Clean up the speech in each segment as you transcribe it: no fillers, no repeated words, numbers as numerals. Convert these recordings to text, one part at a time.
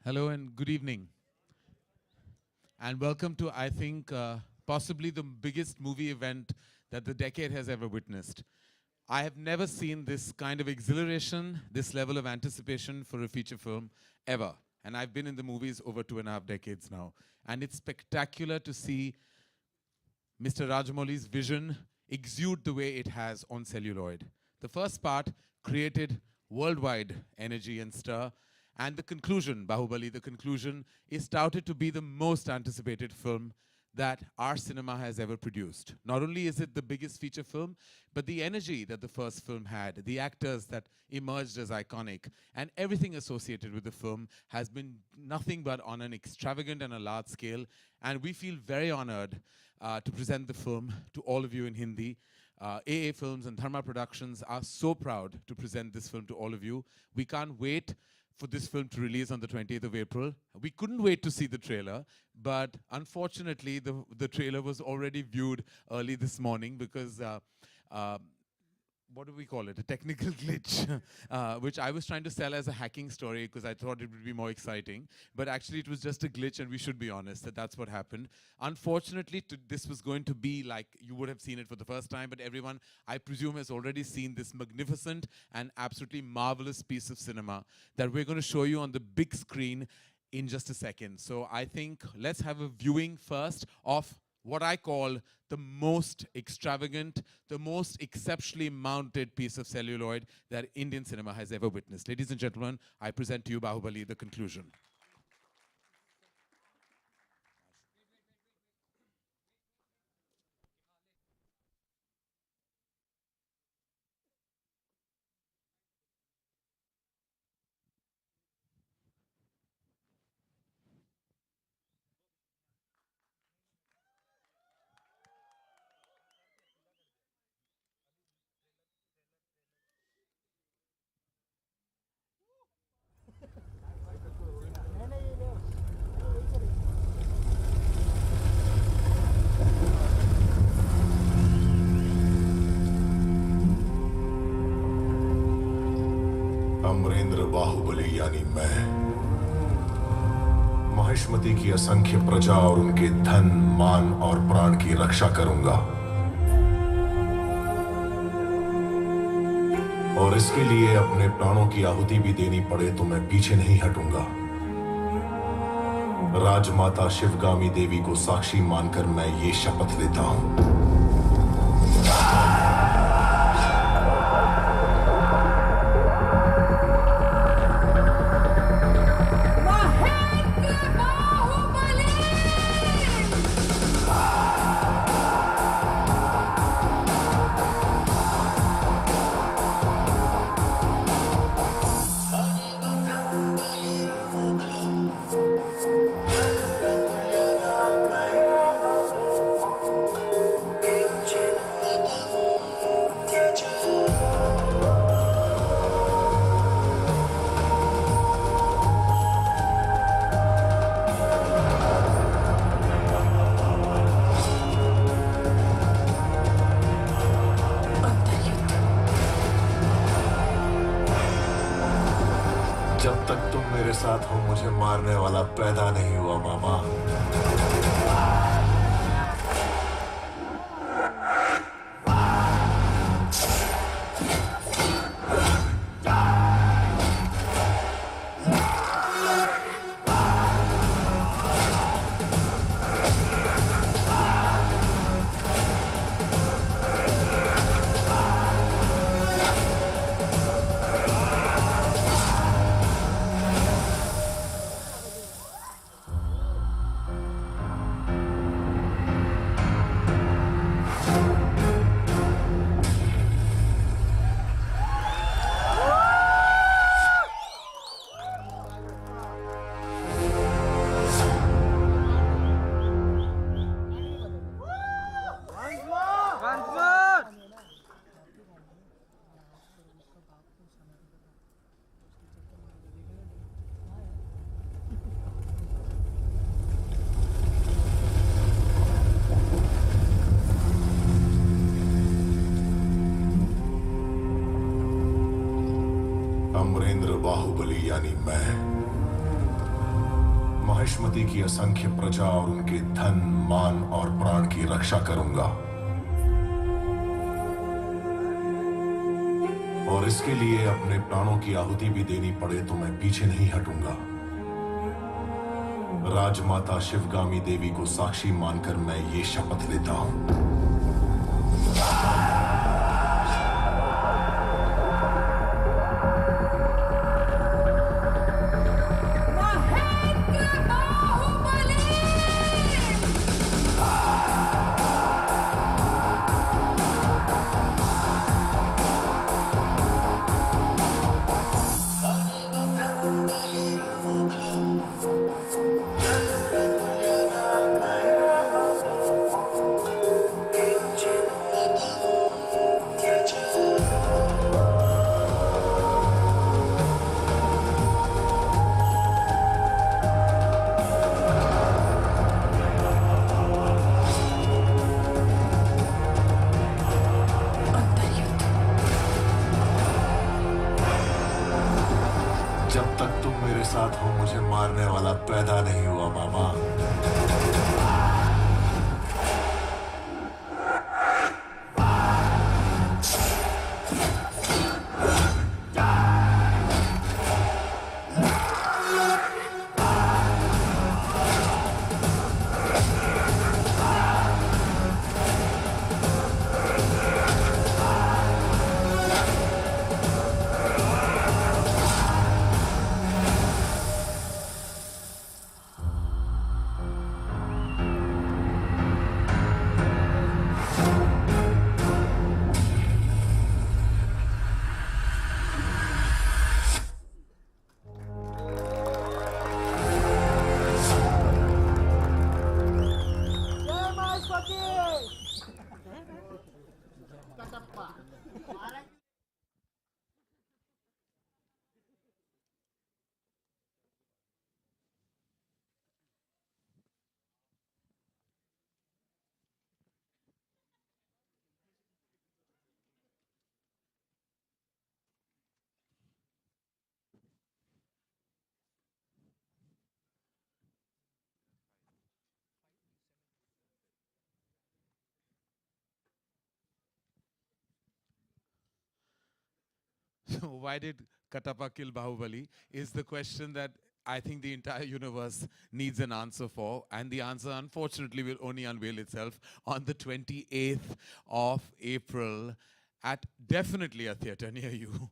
Hello and good evening. And welcome to, I think, possibly the biggest movie event that the decade has ever witnessed. I have never seen this kind of exhilaration, this level of anticipation for a feature film ever. And I've been in the movies over 2.5 decades now. And it's spectacular to see Mr. Rajamouli's vision exude the way it has on celluloid. The first part created worldwide energy and stir. And the conclusion, Bahubali, the conclusion, is touted to be the most anticipated film that our cinema has ever produced. Not only is it the biggest feature film, but the energy that the first film had, the actors that emerged as iconic, and everything associated with the film has been nothing but on an extravagant and a large scale. And we feel very honored to present the film to all of you in Hindi. AA Films and Dharma Productions are so proud to present this film to all of you. We can't wait for this film to release on the 20th of April. We couldn't wait to see the trailer, but unfortunately, the trailer was already viewed early this morning because what do we call it? A technical glitch, which I was trying to sell as a hacking story because I thought it would be more exciting. But actually, it was just a glitch, and we should be honest that that's what happened. Unfortunately, this was going to be like you would have seen it for the first time, but everyone, I presume, has already seen this magnificent and absolutely marvelous piece of cinema that we're going to show you on the big screen in just a second. So I think let's have a viewing first of what I call the most extravagant, the most exceptionally mounted piece of celluloid that Indian cinema has ever witnessed. Ladies and gentlemen, I present to you Bahubali, the conclusion. Amarendra Baahubali यानी मैं महिष्मति की असंख्य प्रजा और उनके धन, मान और प्राण की रक्षा करूंगा और इसके लिए अपने प्राणों की आहुति भी देनी पड़े तो मैं पीछे नहीं हटूंगा। राजमाता शिवगामी देवी को साक्षी मानकर मैं ये शपथ लेता हूं। जब तक तुम मेरे साथ हो मुझे मारने वाला पैदा नहीं हुआ मामा। अमरेंद्र बाहुबली यानी मैं महिष्मति की असंख्य प्रजा और उनके धन, मान और प्राण की रक्षा करूंगा। और इसके लिए अपने प्राणों की आहुति भी देनी पड़े तो मैं पीछे नहीं हटूंगा। राजमाता शिवगामी देवी को साक्षी मानकर मैं ये शपथ लेता हूं। जब तक तुम मेरे साथ हो मुझे मारने वाला पैदा नहीं हुआ मामा। So why did Katappa kill Bahubali is the question that I think the entire universe needs an answer for. And the answer, unfortunately, will only unveil itself on the 28th of April at definitely a theater near you.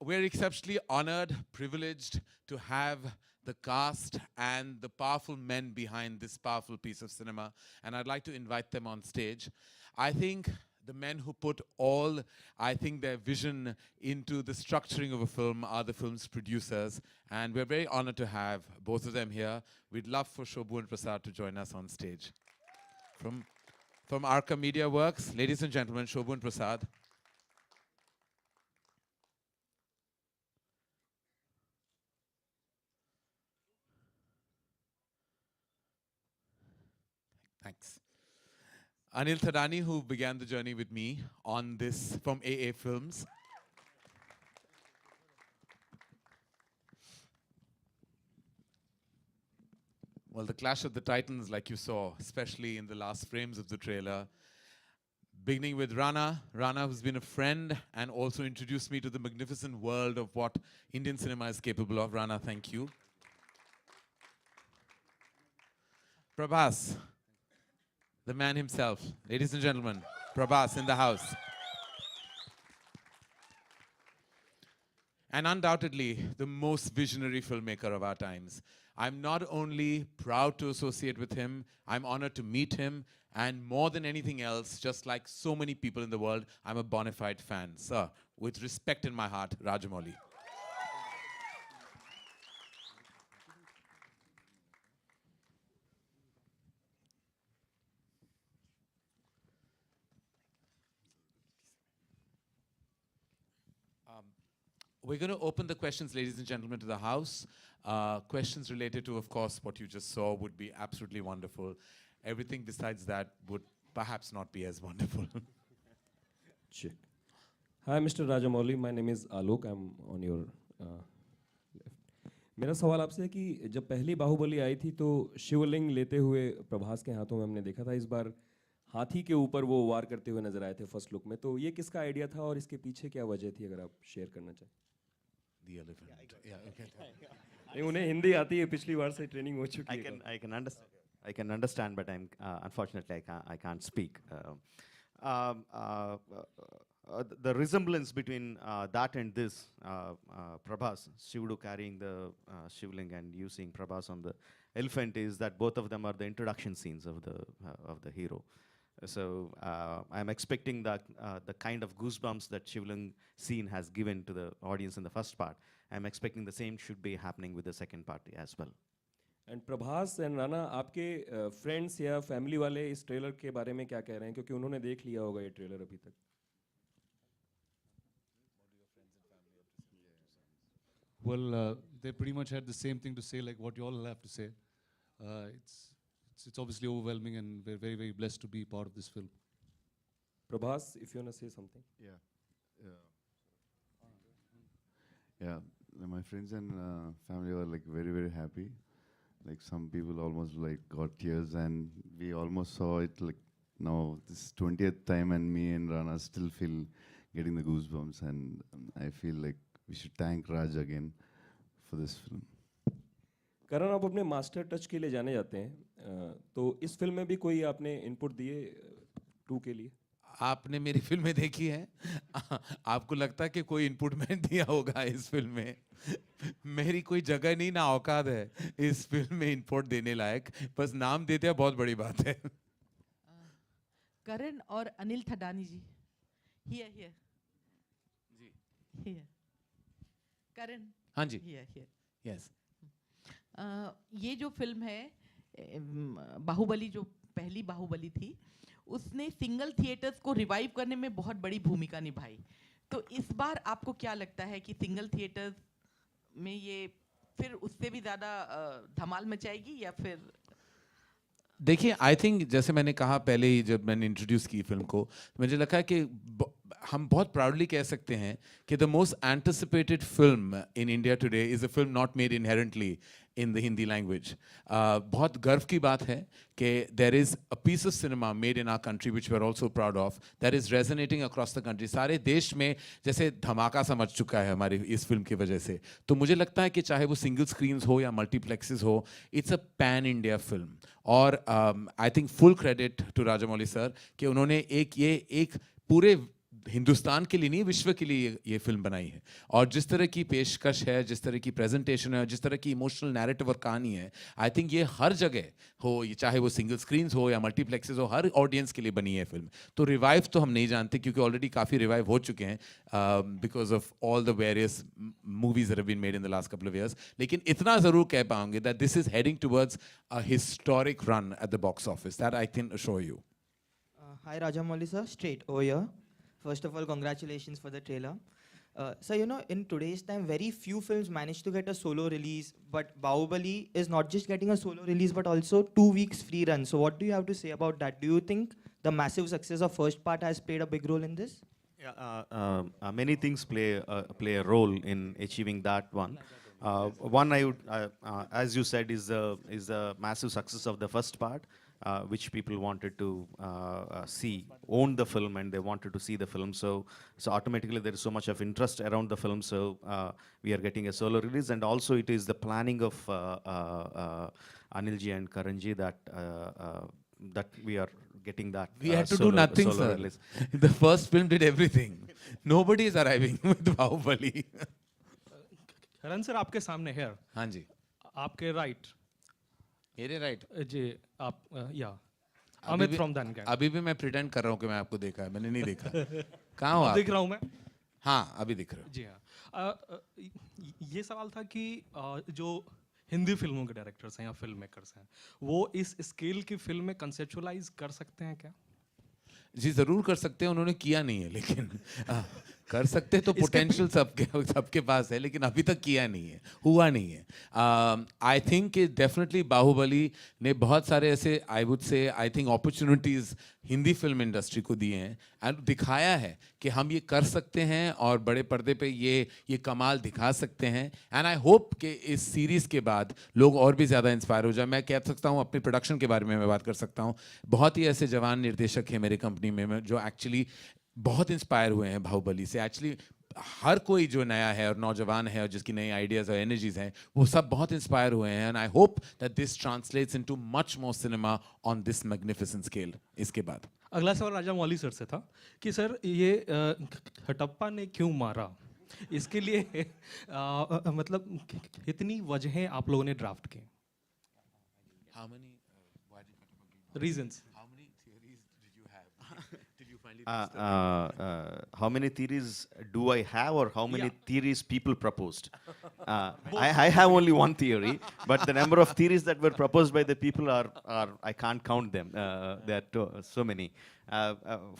We're exceptionally honored, privileged to have the cast and the powerful men behind this powerful piece of cinema. And I'd like to invite them on stage. I think the men who put all, I think, their vision into the structuring of a film are the film's producers. And we're very honored to have both of them here. We'd love for Shobhu and Prasad to join us on stage. From Arca Media Works, ladies and gentlemen, Shobhu and Prasad. Thanks. Anil Thadani, who began the journey with me on this from AA Films. Well, the clash of the titans, like you saw, especially in the last frames of the trailer. Beginning with Rana. Rana, who's been a friend and also introduced me to the magnificent world of what Indian cinema is capable of. Rana, thank you. Prabhas, the man himself. Ladies and gentlemen, Prabhas in the house. And undoubtedly, the most visionary filmmaker of our times. I'm not only proud to associate with him, I'm honored to meet him, and more than anything else, just like so many people in the world, I'm a bona fide fan. Sir, with respect in my heart, Rajamouli. We're going to open the questions, ladies and gentlemen, to the House. Questions related to, of course, what you just saw would be absolutely wonderful. Everything besides that would perhaps not be as wonderful. Check. Hi, Mr. Rajamouli. My name is Alok. I'm on your left. मेरा सवाल आपसे है कि जब पहली बाहुबली आई थी तो शिवलिंग लेते हुए प्रभास के हाथों में हमने देखा था, इस बार हाथी के ऊपर वो वार करते हुए नजर आए थे फर्स्ट लुक में, तो ये किसका आइडिया था और इसके पीछे क्या वजह थी, अगर आप शेयर करना चाहें? The elephant. Yeah, okay. नहीं, उन्हें हिंदी आती है, पिछली बार से ट्रेनिंग हो चुकी है। I can understand, but I'm unfortunately I can't speak. Um, uh, the resemblance between that and this, Prabhas, Shivudu carrying the Shivling and using Prabhas on the elephant, is that both of them are the introduction scenes of the hero. So I'm expecting that the kind of goosebumps that Shivling scene has given to the audience in the first part, I'm expecting the same should be happening with the second part as well. And Prabhas and Rana, आपके friends या family वाले इस trailer के बारे में क्या कह रहे हैं, क्योंकि उन्होंने देख लिया होगा ये ट्रेलर अभी तक? Well, they pretty much had the same thing to say, like what you all have to say. It's obviously overwhelming, and we're very, very blessed to be part of this film. Prabhas, if you wanna say something. Yeah, my friends and family were like very, very happy. Like some people almost like got tears, and we almost saw it like now this 20th time, and me and Rana still feel getting the goosebumps, and I feel like we should thank Raj again for this film. करण, आप अपने master touch के लिए जाने जाते हैं, तो इस film में भी कोई आपने इनपुट दिए 2 के लिए? आपने मेरी फिल्में देखी हैं? आपको लगता है कि कोई इनपुट मैंने दिया होगा इस फिल्म में? मेरी कोई जगह नहीं, ना औकात है इस फिल्म में इनपुट देने लायक, बस नाम देते हैं, बहुत बड़ी बात है। करण और अनिल थडानी जी, हियर हियर जी, हियर करण, हाँ जी, हियर हियर। यस। ये जो फिल्म है बाहुबली, जो पहली बाहुबली थी, उसने सिंगल थिएटर्स को रिवाइव करने में बहुत बड़ी भूमिका निभाई। तो इस बार आपको क्या लगता है कि सिंगल थिएटर्स में ये फिर उससे भी ज़्यादा धमाल मचाएगी, या फिर? देखिए, आई थिंक जैसे मैंने कहा पहले ही जब मैंने इंट्रोड्यूस की फिल्म को, तो मुझे लगा कि हम बहुत प्राउडली कह सकते हैं कि the most anticipated film in India today is a film not made inherently in the Hindi language. बहुत गर्व की बात है कि there is a piece of cinema made in our country which we are also proud of, that is resonating across the country. सारे देश में जैसे धमाका समझ चुका है हमारी इस फिल्म की वजह से। तो मुझे लगता है कि चाहे वो सिंगल स्क्रीन्स हो या मल्टीप्लेक्सेस हो, it's a pan India film. और I think full credit to Rajamouli sir कि उन्होंने एक पूरे हिंदुस्तान के लिए नहीं, विश्व के लिए ये फिल्म बनाई है। और जिस तरह की पेशकश है, जिस तरह की प्रेजेंटेशन है, जिस तरह की इमोशनल नैरेटिव और कहानी है, आई थिंक ये हर जगह हो, ये चाहे वो सिंगल स्क्रीन्स हो या मल्टीप्लेक्सेस हो, हर ऑडियंस के लिए बनी है फिल्म। तो रिवाइव तो हम नहीं जानते, क्योंकि ऑलरेडी काफ़ी रिवाइव हो चुके हैं because of all the various movies that have been made in the last couple of years. लेकिन इतना ज़रूर कह पाऊंगे that this is heading towards a historic run at the box office, that I can assure you. Hi Rajamouli sir, straight over here. First of all, congratulations for the trailer. So in today's time, very few films manage to get a solo release, but Bahubali is not just getting a solo release, but also 2 weeks free run. So what do you have to say about that? Do you think the massive success of first part has played a big role in this? Yeah, many things play a role in achieving that one. One I would, as you said, is the massive success of the first part, which people wanted to see, own the film, and they wanted to see the film. So automatically there is so much of interest around the film. So we are getting a solo release, and also it is the planning of Anilji and Karanji that we are getting that. We had to do nothing, sir. Release. The first film did everything. Nobody is arriving with Bahubali. Karan sir आपके सामने है, हाँ जी, आपके right, मेरे right जी आप, या Amit from दैनगैंग। अभी भी मैं प्रिटेंड कर रहा हूँ कि मैं आपको देखा है, मैंने नहीं देखा। कहाँ हो आप? दिख रहा हूँ मैं? हाँ, अभी दिख रहा हूँ। जी हाँ। ये सवाल था कि जो हिंदी फिल्मों के डायरेक्टर्स हैं या फिल्म मेकर्स हैं, वो इस स्केल की फिल्म में कंसेप्चुअलाइज कर सकते हैं क्या? जी ज़रूर कर सकते हैं, उन्होंने किया नहीं है, लेकिन कर सकते तो पोटेंशियल सबके पास है, लेकिन अभी तक किया नहीं है, हुआ नहीं है. आई थिंक डेफिनेटली बाहुबली ने बहुत सारे ऐसे I would say I think opportunities Hindi film industry को दिए हैं एंड दिखाया है कि हम ये कर सकते हैं और बड़े पर्दे पे ये कमाल दिखा सकते हैं. एंड आई होप कि इस सीरीज़ के बाद लोग और भी ज़्यादा इंस्पायर हो जाए. मैं कह सकता हूँ अपने प्रोडक्शन के बारे में मैं बात कर सकता हूँ. बहुत ही ऐसे जवान निर्देशक हैं मेरे कंपनी में जो एक्चुअली बहुत इंस्पायर हुए हैं बाहुबली से. एक्चुअली हर कोई जो नया है और नौजवान है और जिसकी नई आइडियाज़ और एनर्जीज हैं वो सब बहुत इंस्पायर हुए हैं. And I hope that this translates into much more cinema on this magnificent scale. इसके बाद अगला सवाल राजा मौली सर से था कि सर ये कटप्पा ने क्यों मारा, इसके लिए मतलब कितनी वजहें आप लोगों ने ड्राफ्ट की, reasons? How many theories do I have, or how many theories people proposed? I have only one theory, but the number of theories that were proposed by the people are I can't count them. There are so many.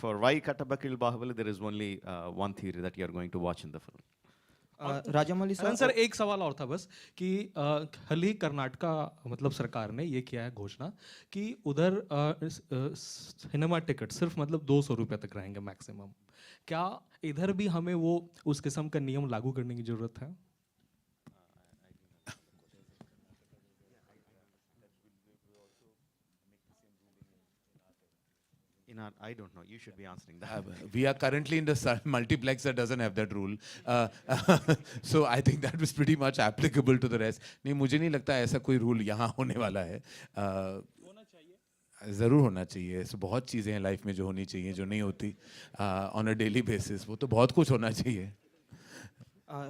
For why Kattappa killed Bahubali, there is only one theory that you are going to watch in the film. Rajamouli sir एक सवाल और था बस कि हाल ही कर्नाटका मतलब सरकार ने ये किया है घोषणा कि उधर सिनेमा टिकट सिर्फ मतलब 200 रुपये तक रहेंगे मैक्सिमम. क्या इधर भी हमें वो उस किस्म का नियम लागू करने की जरूरत है? I don't know. You should be answering that. We are currently in the multiplex that doesn't have that rule. So I think that was pretty much applicable to the rest. नहीं, मुझे नहीं लगता ऐसा कोई रूल यहाँ होने वाला है. ज़रूर होना चाहिए. ऐसे बहुत चीज़ें हैं लाइफ में जो होनी चाहिए जो नहीं होती ऑन अ डेली बेसिस. वो तो बहुत कुछ होना चाहिए.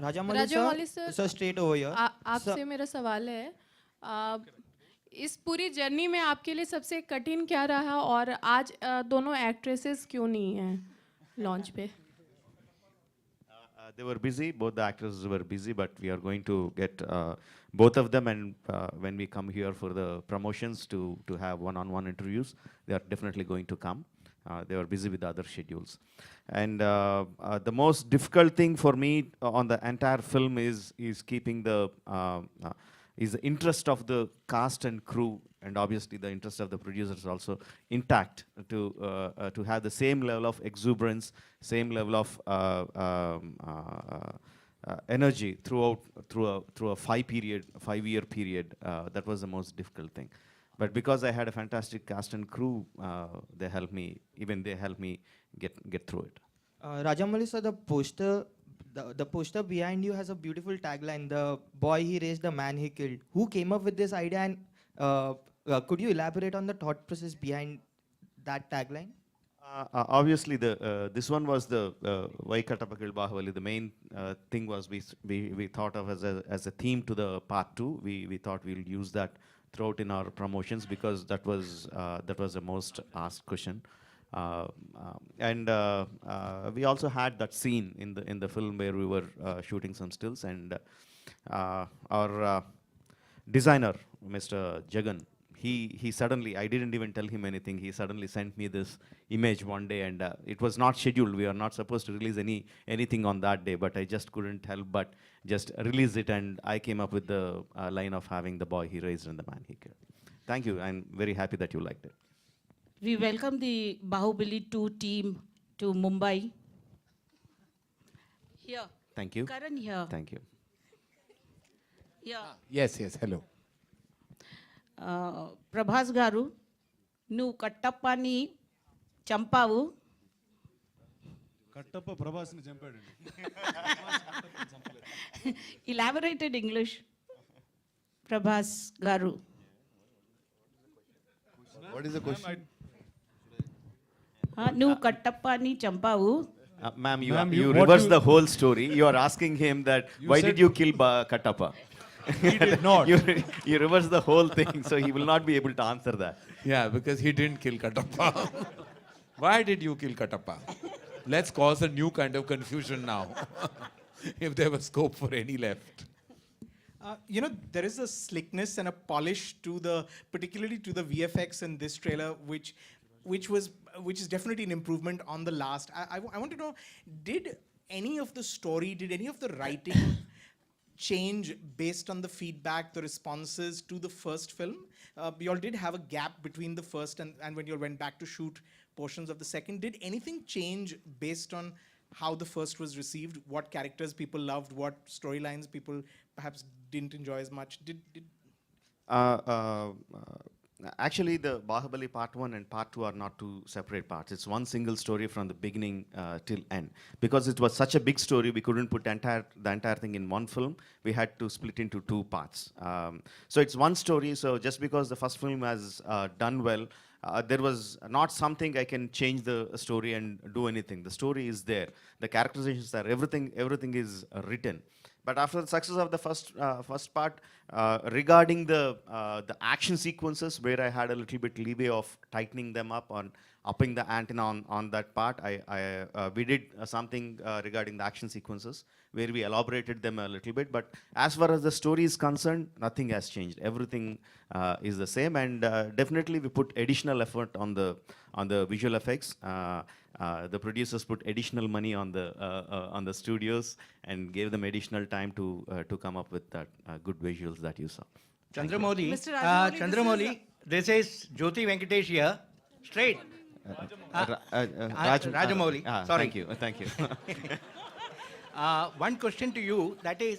Rajamouli sir, straight over here. आपसे मेरा सवाल है, इस पूरी जर्नी में आपके लिए सबसे कठिन क्या रहा और आज दोनों एक्ट्रेसेस क्यों नहीं हैं लॉन्च पे? They were busy. Both the actors were busy, but we are going to get both of them. And when we come here for the promotions to have one-on-one interviews, they are definitely going to come. They were busy with other schedules. And the most difficult thing for me on the entire film is keeping is the interest of the cast and crew, and obviously the interest of the producers also intact to have the same level of exuberance, same level of energy through a 5-year period. That was the most difficult thing. But because I had a fantastic cast and crew, they helped me get through it. Rajamouli sir, the poster behind you has a beautiful tagline: "The boy he raised, the man he killed." Who came up with this idea, and could you elaborate on the thought process behind that tagline? Obviously, this one was the why Kattappa killed Bahubali. The main thing was we thought of as a theme to the part 2. We thought we'll use that throughout in our promotions because that was the most asked question. And we also had that scene in the film where we were shooting some stills, and our designer, Mr. Jagan, he suddenly, I didn't even tell him anything, he suddenly sent me this image one day, and it was not scheduled. We are not supposed to release anything on that day, but I just couldn't help but just release it, and I came up with the line of having the boy he raised and the man he killed. Thank you. I'm very happy that you liked it. We welcome the Bahubali 2 team to Mumbai. Here. Thank you. Karan here. Thank you. Yeah. Yes, hello. Prabhas garu, nu Kattappani champavu. Kattappa Prabhasni champadu. Elaborated English. Prabhas garu. What is the question? Nu Kattappani champavu. Ma'am, you reversed the whole story. You are asking him that why did you kill Kattappa? He did not. You reversed the whole thing, so he will not be able to answer that. Yeah, because he didn't kill Kattappa. Why did you kill Kattappa? Let's cause a new kind of confusion now. If there was scope for any left. There is a slickness and a polish to particularly to the VFX in this trailer, which is definitely an improvement on the last. I want to know, did any of the story, did any of the writing change based on the feedback, the responses to the first film? You all did have a gap between the first and when you all went back to shoot portions of the second. Did anything change based on how the first was received? What characters people loved? What storylines people perhaps didn't enjoy as much? Actually, the Bahubali Part 1 and Part 2 are not two separate parts. It's one single story from the beginning till end. Because it was such a big story, we couldn't put the entire thing in one film. We had to split into two parts. So it's one story. So just because the first film has done well, there was not something I can change the story and do anything. The story is there. The characterizations are everything is written. But after the success of the first part, regarding the action sequences, where I had a little bit leeway of tightening them up on upping the ante on that part, we did something regarding the action sequences, where we elaborated them a little bit. But as far as the story is concerned, nothing has changed. Everything is the same, and definitely we put additional effort on the visual effects. The producers put additional money on the studios and gave them additional time to come up with that good visuals that you saw. Chandramouli, Mr. Rajamouli, Chandramouli, this is Jyoti Venkatesh here, straight. Rajamouli, sorry. Thank you. One question to you, that is,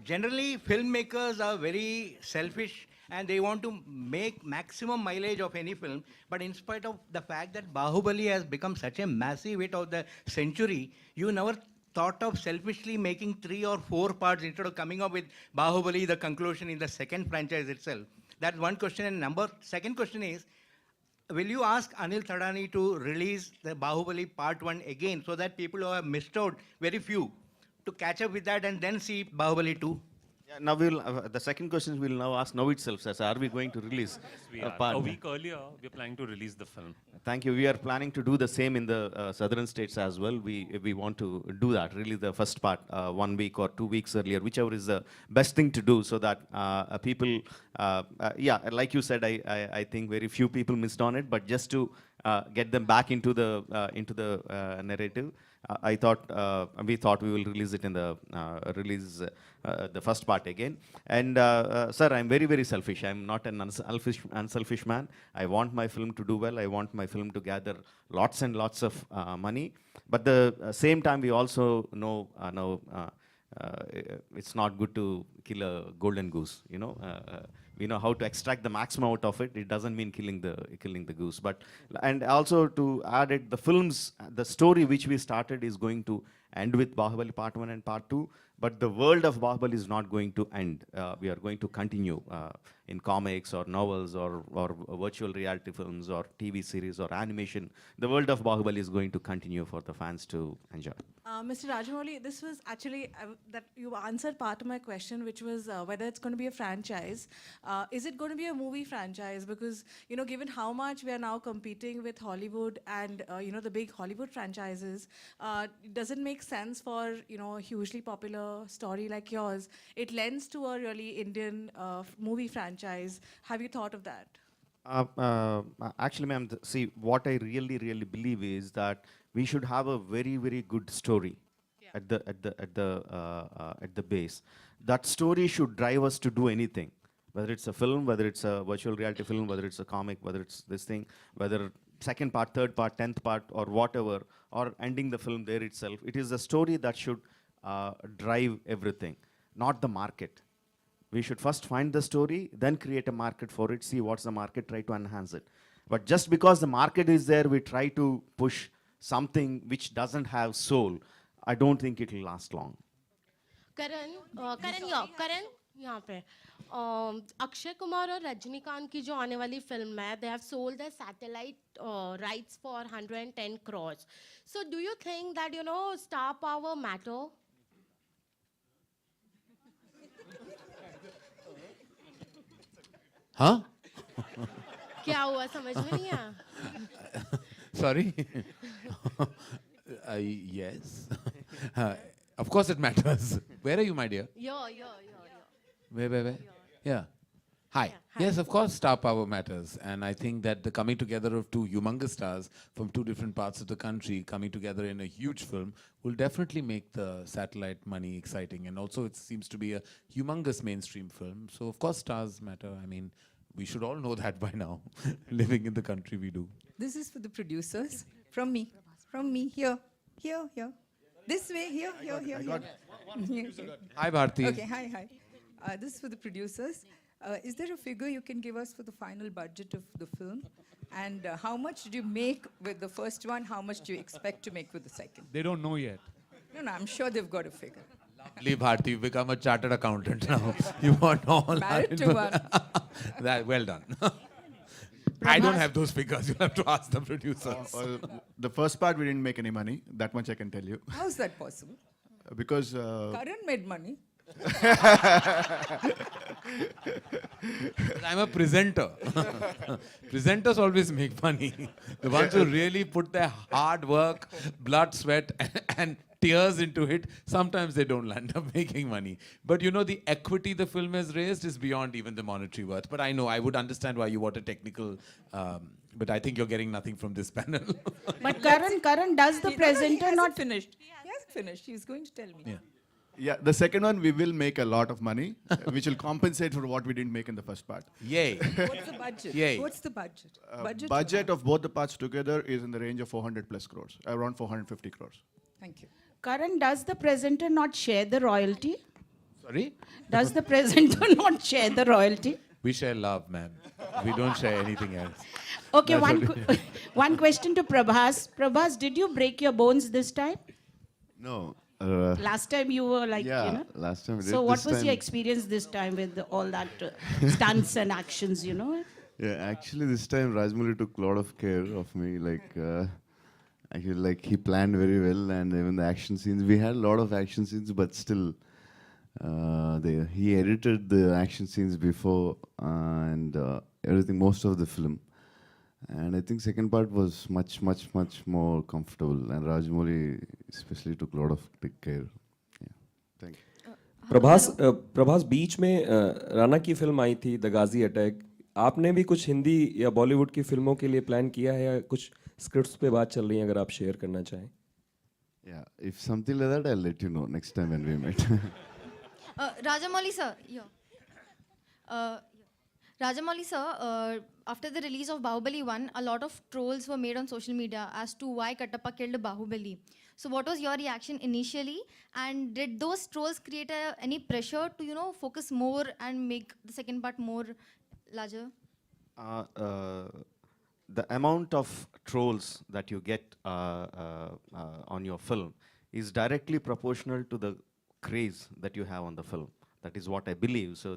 generally filmmakers are very selfish and they want to make maximum mileage of any film, but in spite of the fact that Bahubali has become such a massive hit of the century, you never thought of selfishly making 3 or 4 parts instead of coming up with Bahubali, the conclusion in the second franchise itself. That's one question. And second question is, will you ask Anil Thadani to release the Bahubali Part 1 again so that people who have missed out, very few, to catch up with that and then see Bahubali 2? Yeah, now the second question we'll now ask now itself, sir. Are we going to release a week earlier, we're planning to release the film. Thank you. We are planning to do the same in the southern states as well. We want to do that, release the first part 1 week or 2 weeks earlier, whichever is the best thing to do, so that people, like you said, I think very few people missed on it, but just to get them back into the narrative, we thought we will release it in the first part again. And sir, I'm very, very selfish. I'm not an unselfish man. I want my film to do well. I want my film to gather lots and lots of money. But the same time, we also know it's not good to kill a golden goose. We know how to extract the maximum out of it. It doesn't mean killing the goose. And also to add it, the story which we started is going to end with Bahubali Part 1 and Part 2. But the world of Bahubali is not going to end. We are going to continue in comics or novels or virtual reality films or TV series or animation. The world of Bahubali is going to continue for the fans to enjoy. Mr. Rajamouli, this was actually that you answered part of my question, which was whether it's going to be a franchise. Is it going to be a movie franchise? Because, given how much we are now competing with Hollywood and, the big Hollywood franchises, does it make sense for, a hugely popular story like yours? It lends to a really Indian movie franchise. Have you thought of that? Actually, ma'am, see, what I really, really believe is that we should have a very, very good story at the base. That story should drive us to do anything, whether it's a film, whether it's a virtual reality film, whether it's a comic, whether it's this thing, whether second part, third part, 10th part, or whatever, or ending the film there itself. It is the story that should drive everything, not the market. We should first find the story, then create a market for it, see what's the market, try to enhance it. But just because the market is there, we try to push something which doesn't have soul. I don't think it will last long. Karan, यहाँ पे अक्षय कुमार और रजनीकांत की जो आने वाली film है, they have sold their satellite rights for 110 crores. So do you think that star power matter? Huh? क्या हुआ समझ में नहीं आया? Sorry. Yes. Of course it matters. Where are you, my dear? Yo. Where? Yeah. Hi. Yes, of course, star power matters. And I think that the coming together of two humongous stars from two different parts of the country coming together in a huge film will definitely make the satellite money exciting. And also, it seems to be a humongous mainstream film. So, of course, stars matter. I mean, we should all know that by now, living in the country we do. This is for the producers. From me. From me. Here. Here. Here. This way. Here. Here. Here. Here. Here. Hi, Bharti. Okay. Hi. Hi. This is for the producers. Is there a figure you can give us for the final budget of the film? And how much did you make with the first one? How much do you expect to make with the second? They don't know yet. No, I'm sure they've got a figure. Lovely, Bharti. You've become a chartered accountant now. You want all Married to one. That, well done. I don't have those figures. You'll have to ask the producers. The first part, we didn't make any money. That much I can tell you. How's that possible? Because... Karan made money. I'm a presenter. Presenters always make money. The ones who really put their hard work, blood, sweat, and tears into it, sometimes they don't end up making money. But you know, the equity the film has raised is beyond even the monetary worth. But I know, I would understand why you want a technical... but I think you're getting nothing from this panel. But Karan, does the presenter not... finished? He hasn't finished. He's going to tell me. Yeah. Yeah, the second one, we will make a lot of money, which will compensate for what we didn't make in the first part. Yay. What's the budget? Yay. What's the budget? Budget of both the parts together is in the range of 400 plus crores, around 450 crores. Thank you. Karan, does the presenter not share the royalty? Sorry? Does the presenter not share the royalty? We share love, ma'am. We don't share anything else. Okay, That's one question to Prabhas. Prabhas, did you break your bones this time? No. Last time you were like, yeah, you know. last time we did. So what This was your time- experience this time with all that stunts and actions, you know? Yeah, actually this time Rajmouli took a lot of care of me. Actually, like he planned very well, and even the action scenes. We had a lot of action scenes, but still, he edited the action scenes before and everything, most of the film. And I think second part was much more comfortable, and Rajmouli especially took a lot of big care. Yeah, thank you. Prabhas बीच में राणा की film आई थी the Ghazi attack. आपने भी कुछ हिंदी या बॉलीवुड की फिल्मों के लिए प्लान किया है या कुछ स्क्रिप्ट्स पे बात चल रही है, अगर आप शेयर करना चाहें? Yeah, if something like that, I'll let you know next time when we meet. Rajamouli sir, Rajamouli sir, after the release of Bahubali 1, a lot of trolls were made on social media as to why Kattappa killed Bahubali. So what was your reaction initially? And did those trolls create any pressure to, you know, focus more and make the second part more larger? The amount of trolls that you get on your film is directly proportional to the craze that you have on the film. That is what I believe. So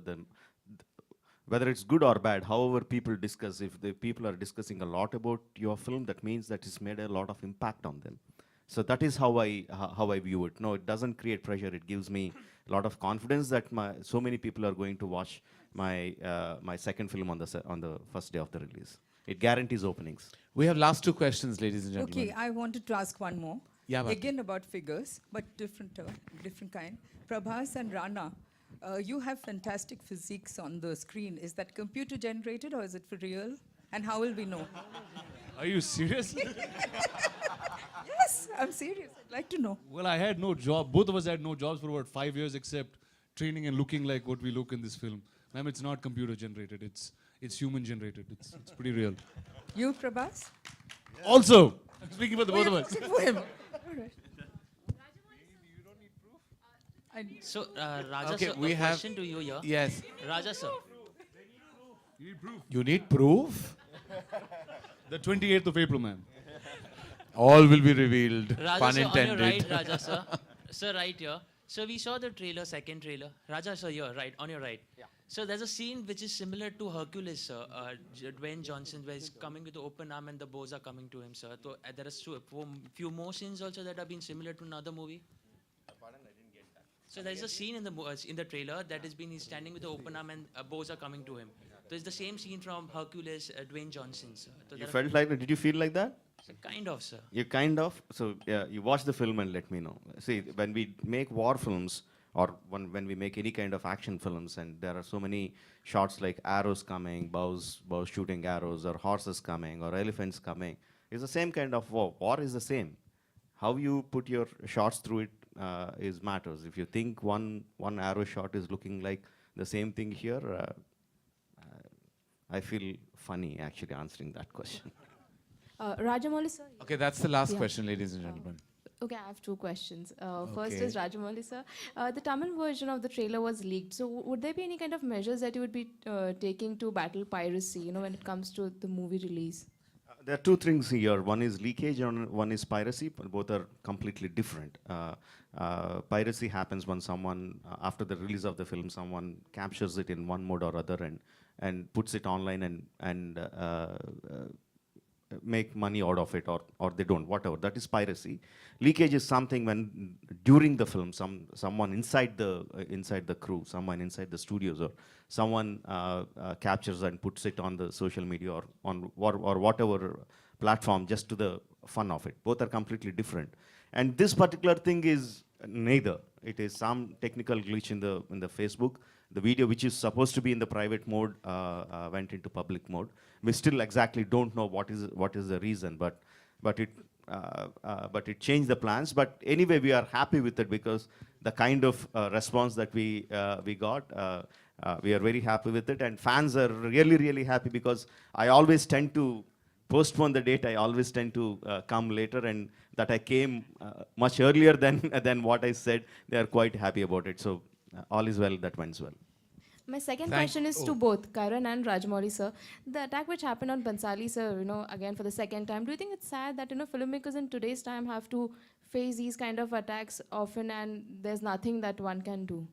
whether it's good or bad, however people discuss, if the people are discussing a lot about your film, that means that it's made a lot of impact on them. So that is how I view it. No, it doesn't create pressure. It gives me a lot of confidence that so many people are going to watch my my second film on the first day of the release. It guarantees openings. We have last two questions, ladies and gentlemen. Okay, I wanted to ask one more. Yeah, Bharti. Again about figures, but different kind. Prabhas and Rana, you have fantastic physiques on the screen. Is that computer generated or is it for real? And how will we know? Are you serious? Yes, I'm serious. I'd like to know. Well, I had no job. Both of us had no jobs for about 5 years except training and looking like what we look in this film. Ma'am, it's not computer generated. It's human generated. It's pretty real. You, Prabhas? Also, I'm speaking for the both of us. For him. All right. So, Raja Okay, sir, we a have- question to you here. Yes. Raja sir. You need proof? The 28th of April, ma'am. All will be revealed. Raja Pun sir, intended. on your right, Raja sir. Sir, right here. So we saw the trailer, second trailer. Raja sir, here, right, on your right. Yeah. So there's a scene which is similar to Hercules, sir. Dwayne Johnson, where he's coming with the open arm and the bows are coming to him, sir. So there are few more scenes also that have been similar to another movie. So there's a scene in the trailer that has been he's standing with the open arm and bows are coming to him. So it's the same scene from Hercules, Dwayne Johnson, sir. So You felt like that? Did you feel like that? So kind of, sir. You kind of? So yeah, you watch the film and let me know. See, when we make war films, or when we make any kind of action films, and there are so many shots like arrows coming, bows shooting arrows, or horses coming, or elephants coming. It's the same kind of war. War is the same. How you put your shots through it is matters. If you think one arrow shot is looking like the same thing here, I feel funny actually answering that question. Rajamouli sir. Okay, that's the last Yeah. question, ladies and gentlemen. Okay, I have two questions. First Okay. is Rajamouli sir. The Tamil version of the trailer was leaked. So would there be any kind of measures that you would be taking to battle piracy, when it comes to the movie release? There are two things here. One is leakage and one is piracy, but both are completely different. Piracy happens when someone, after the release of the film, someone captures it in one mode or other and puts it online and make money out of it, or they don't, whatever. That is piracy. Leakage is something when during the film, someone inside the crew, someone inside the studios, or someone captures and puts it on the social media or on or whatever platform just to the fun of it. Both are completely different. And this particular thing is neither. It is some technical glitch in the Facebook. The video, which is supposed to be in the private mode, went into public mode. We still exactly don't know what is the reason, but it changed the plans. But anyway, we are happy with it because the kind of response that we got, we are very happy with it, and fans are really happy because I always tend to postpone the date. I always tend to come later, and that I came much earlier than what I said. They are quite happy about it. So all is well that went well. My second question is to both Karan and Rajamouli sir. The attack which happened on Bhansali sir, again for the second time, do you think it's sad that filmmakers in today's time have to face these kind of attacks often and there's nothing that one can do?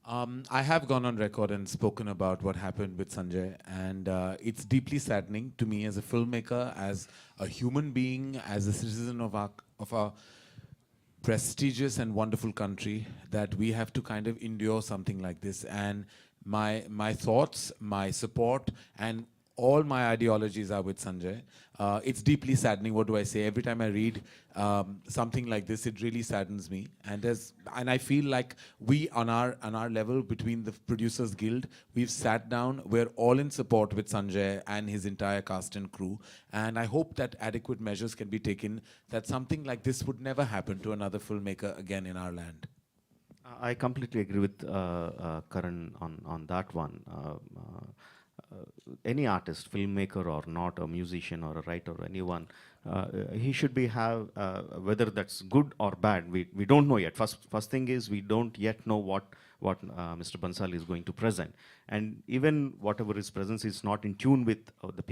I have gone on record and spoken about what happened with Sanjay, and it's deeply saddening to me as a filmmaker, as a human being, as a citizen of our prestigious and wonderful country, that we have to kind of endure something like this. And my thoughts, my support, and all my ideologies are with Sanjay. It's deeply saddening. What do I say? Every time I read something like this, it really saddens me. And I feel like we, on our level, between the Producers Guild, we've sat down. We're all in support with Sanjay and his entire cast and crew. And I hope that adequate measures can be taken, that something like this would never happen to another filmmaker again in our land. I completely agree with Karan on that one. Any artist, filmmaker or not, a musician or a writer, anyone, he should be whether that's good or bad. We don't know yet. First thing is we don't yet know what Mr. Bhansali is going to present, and even whatever his presence is not in tune with the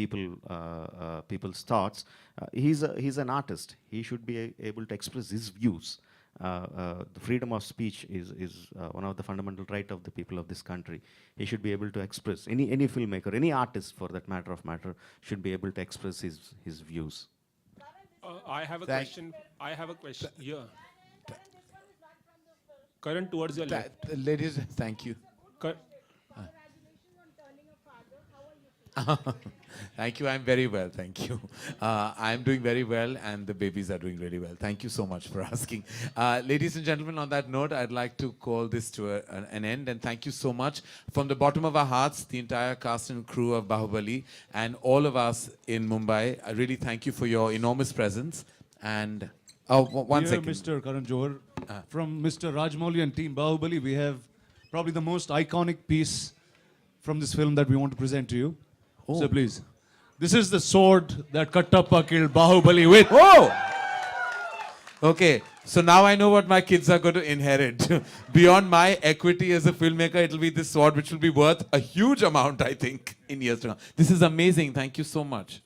people's thoughts. He's an artist. He should be able to express his views. The freedom of speech is one of the fundamental rights of the people of this country. He should be able to express, any filmmaker, any artist for that matter, should be able to express his views. I have a question. I have a question here. Karan, towards your left. Ladies, thank you. Thank you. I'm very well. Thank you. I'm doing very well, and the babies are doing really well. Thank you so much for asking. Ladies and gentlemen, on that note, I'd like to call this to an end, and thank you so much from the bottom of our hearts, the entire cast and crew of Bahubali, and all of us in Mumbai. I really thank you for your enormous presence. And one Dear second. Mr. Karan Johar, from Mr. Rajamouli and team Bahubali, we have probably the most iconic piece from this film that we want to present to you. So please, this is the sword that Kattappa killed Bahubali with. Whoa! Okay, so now I know what my kids are going to inherit. Beyond my equity as a filmmaker, it'll be this sword, which will be worth a huge amount, I think, in years to come. This is amazing. Thank you so much.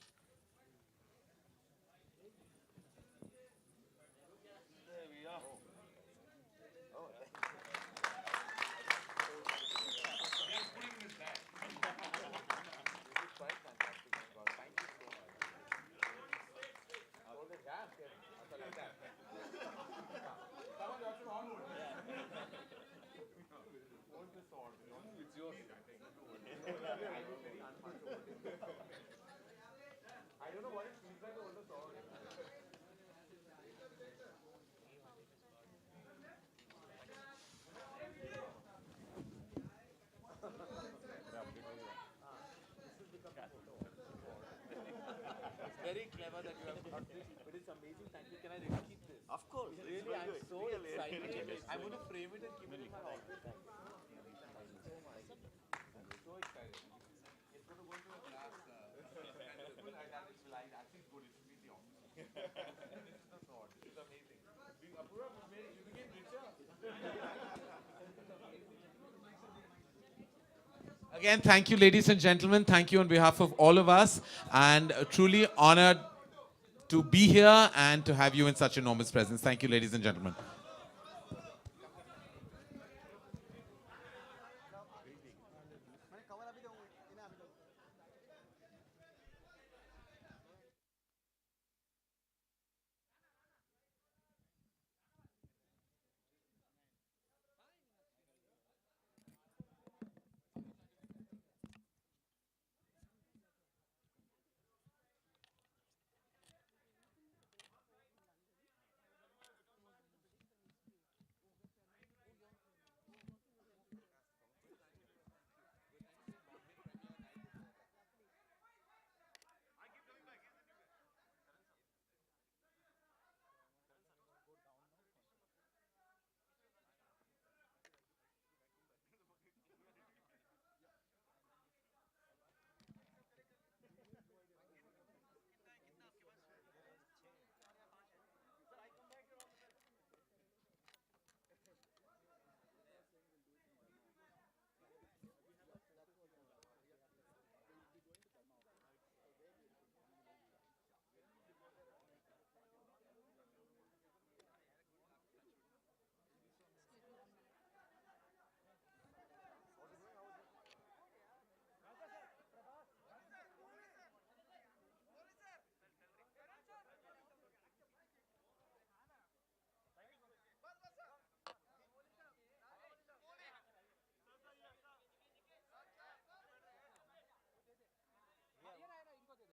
Very clever that you have got this, but it's amazing. Thank you. Can I really keep this? Of course. Really, I'm so excited. I'm going to frame it and keep it in my office. Thank you. So excited. It's going to go into a glass. Actually, it's good. It should be the office. This is the thought. This is amazing. Apurva, you became richer. Again, thank you, ladies and gentlemen. Thank you on behalf of all of us, and truly honored to be here and to have you in such enormous presence. Thank you, ladies and gentlemen.